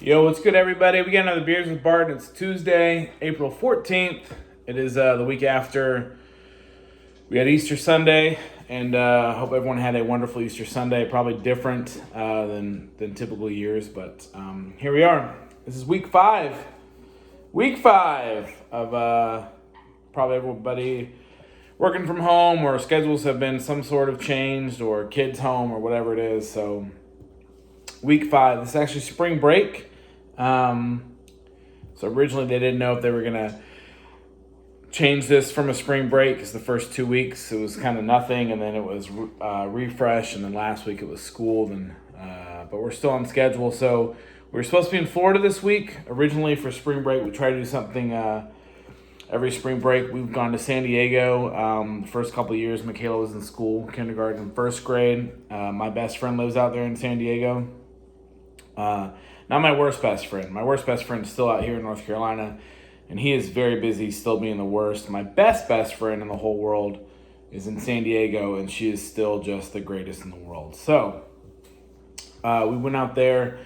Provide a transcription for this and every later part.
Yo, what's good, everybody? We got another Beers with Barton. It's Tuesday, April 14th. It is the week after we had Easter Sunday, and hope everyone had a wonderful Easter Sunday. Probably different than typical years, but here we are. This is week five. Week five of probably everybody working from home, or schedules have been some sort of changed, or kids home, or whatever it is. So week five. This is actually spring break. So originally they didn't know if they were going to change this from a spring break, because the first 2 weeks it was kind of nothing, and then it was refresh, and then last week it was school. But we're still on schedule. So we were supposed to be in Florida this week. Originally for spring break, we tried to do something every spring break. We've gone to San Diego. The first couple of years Michaela was in school, kindergarten and first grade. My best friend lives out there in San Diego. Not my worst best friend. My worst best friend is still out here in North Carolina, and he is very busy, still being the worst. My best friend in the whole world is in San Diego, and she is still just the greatest in the world. So we went out there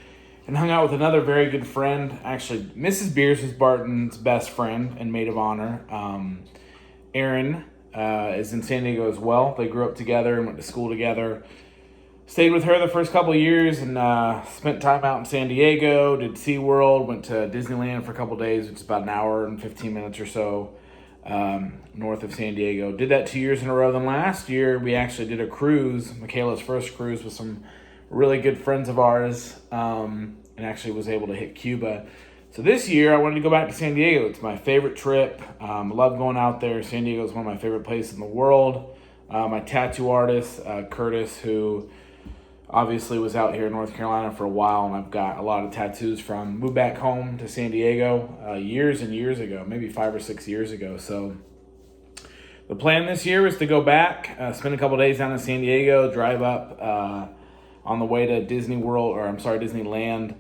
and hung out with another very good friend. Actually, Mrs. Beers was Barton's best friend and maid of honor. Erin is in San Diego as well. They grew up together and went to school together. Stayed with her the first couple of years and spent time out in San Diego, did SeaWorld, went to Disneyland for a couple of days, which is about an hour and 15 minutes or so north of San Diego. Did that 2 years in a row. Then last year, we actually did a cruise, Michaela's first cruise, with some really good friends of ours, and actually was able to hit Cuba. So this year, I wanted to go back to San Diego. It's my favorite trip. I love going out there. San Diego is one of my favorite places in the world. My tattoo artist, Curtis, who obviously was out here in North Carolina for a while, and I've got a lot of tattoos from, moved back home to San Diego years and years ago, maybe 5 or 6 years ago. So the plan this year is to go back, spend a couple days down in San Diego, drive up on the way to Disneyland,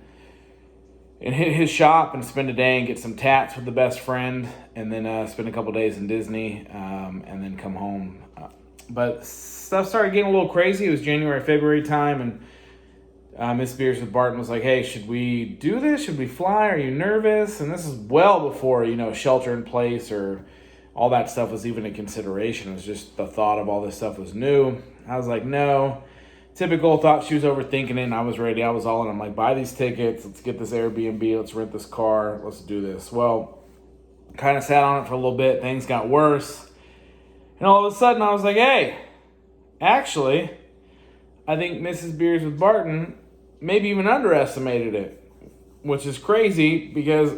and hit his shop and spend a day and get some tats with the best friend, and then spend a couple days in Disney, and then come home. But stuff started getting a little crazy. It was January, February time, and Miss Beers with Barton was like, hey, should we do this? Should we fly? Are you nervous? And this is well before, shelter in place or all that stuff was even a consideration. It was just the thought of all this stuff was new. I was like, no. Typical, thought she was overthinking it, and I was ready. I was all in. I'm like, buy these tickets. Let's get this Airbnb. Let's rent this car. Let's do this. Well, kind of sat on it for a little bit. Things got worse. And all of a sudden, I was like, hey, actually, I think Mrs. Beers with Barton maybe even underestimated it, which is crazy because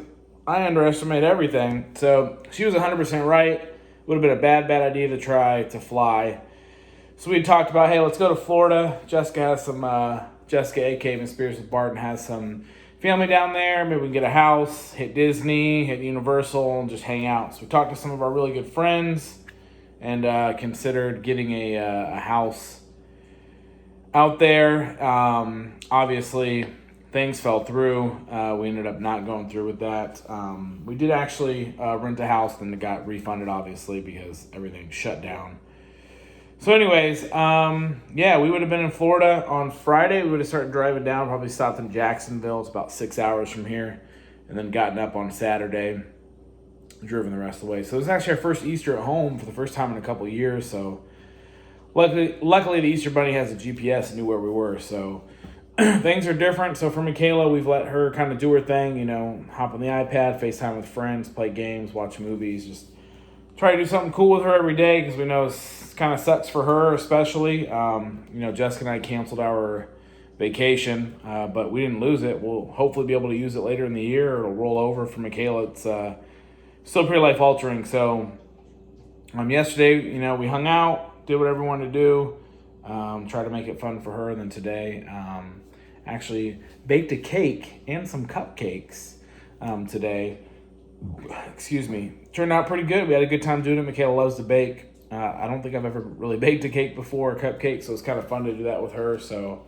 I underestimate everything. So she was 100% right. Would have been a bad idea to try to fly. So we talked about, hey, let's go to Florida. Jessica has some, a.k.a. Miss Beers with Barton, has some family down there. Maybe we can get a house, hit Disney, hit Universal, and just hang out. So we talked to some of our really good friends, and considered getting a house out there. Obviously, things fell through. We ended up not going through with that. We did actually rent a house, then it got refunded, obviously, because everything shut down. So anyways, we would have been in Florida on Friday. We would have started driving down, probably stopped in Jacksonville. It's about 6 hours from here. And then gotten up on Saturday, driven the rest of the way. So it was actually our first Easter at home for the first time in a couple of years. So luckily the Easter Bunny has a GPS and knew where we were. So things are different. So for Michaela, we've let her kind of do her thing, hop on the iPad, FaceTime with friends, play games, watch movies, just try to do something cool with her every day, because we know it kind of sucks for her especially. Jessica and I canceled our vacation, but we didn't lose it. We'll hopefully be able to use it later in the year. It'll roll over for Michaela. It's still pretty life-altering. So yesterday, we hung out, did whatever we wanted to do, try to make it fun for her. And then today, actually baked a cake and some cupcakes today. Excuse me. Turned out pretty good. We had a good time doing it. Michaela loves to bake. I don't think I've ever really baked a cake before, a cupcake, so it's kind of fun to do that with her. So,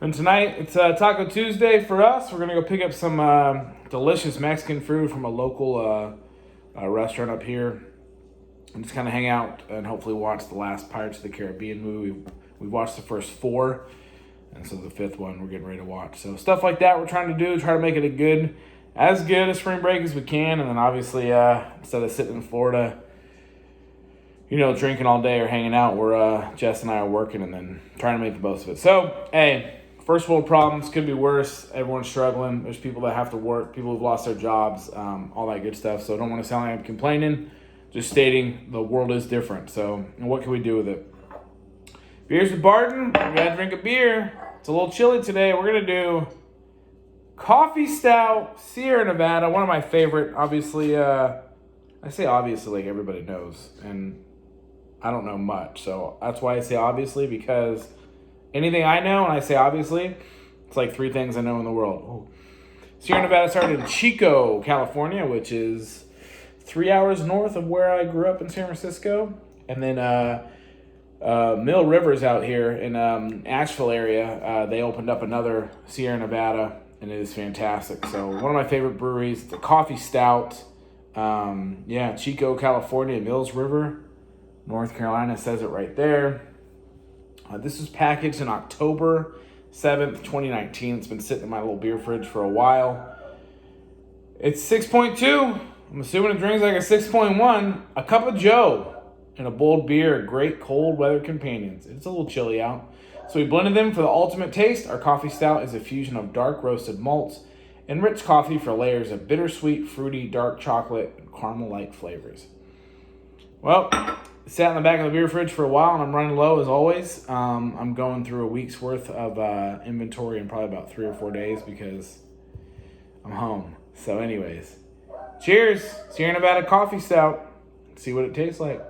and tonight, it's Taco Tuesday for us. We're going to go pick up some delicious Mexican food from a local restaurant up here and just kind of hang out and hopefully watch the last Pirates of the Caribbean movie. We've watched the first 4. And so the 5th one we're getting ready to watch. So stuff like that we're trying to do, try to make it as good a spring break as we can. And then obviously, instead of sitting in Florida, drinking all day or hanging out, Jess and I are working and then trying to make the most of it. So, hey, first world problems could be worse. Everyone's struggling. There's people that have to work, people who've lost their jobs, all that good stuff. So I don't want to sound like I'm complaining, just stating the world is different. So, and what can we do with it? Beers with Barton. We got to drink a beer. It's a little chilly today. We're going to do Coffee Stout, Sierra Nevada. One of my favorite, obviously, I say obviously like everybody knows. And I don't know much. So that's why I say obviously, because anything I know and I say obviously, it's like 3 things I know in the world. Oh. Sierra Nevada started in Chico, California, which is 3 hours north of where I grew up in San Francisco. And then Mill River's out here in Asheville area. They opened up another Sierra Nevada, and it is fantastic. So one of my favorite breweries, the Coffee Stout. Chico, California, Mills River, North Carolina, says it right there. This was packaged in October 7th, 2019. It's been sitting in my little beer fridge for a while. It's 6.2. I'm assuming it drinks like a 6.1. A cup of Joe and a bold beer, great cold weather companions. It's a little chilly out. So we blended them for the ultimate taste. Our Coffee Stout is a fusion of dark roasted malts and rich coffee for layers of bittersweet, fruity, dark chocolate, and caramel-like flavors. Well, it sat in the back of the beer fridge for a while, and I'm running low as always. I'm going through a week's worth of inventory in probably about 3 or 4 days because I'm home. So anyways, cheers. Sierra Nevada Coffee Stout. Let's see what it tastes like.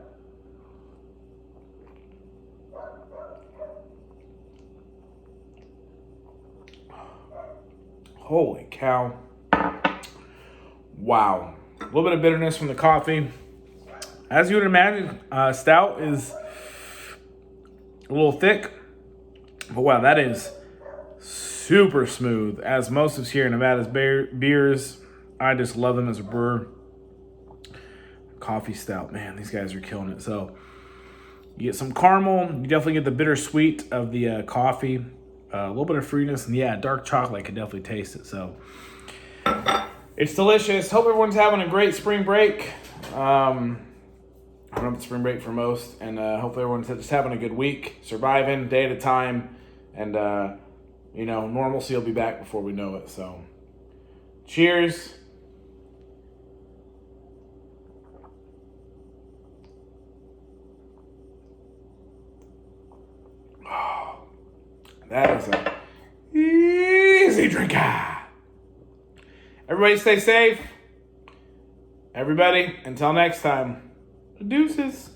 Holy cow. Wow. A little bit of bitterness from the coffee. As you would imagine, Stout is a little thick. But wow, that is super smooth. As most of Sierra Nevada's beers, I just love them as a brewer. Coffee Stout, man, these guys are killing it. So you get some caramel. You definitely get the bittersweet of the coffee. A little bit of fruitiness, and dark chocolate. I can definitely taste it. So it's delicious. Hope everyone's having a great spring break. I don't know if it's spring break for most, and hopefully everyone's just having a good week, surviving day at a time, and normalcy will be back before we know it. So, cheers. That is a easy drinker. Everybody stay safe. Everybody, until next time, deuces.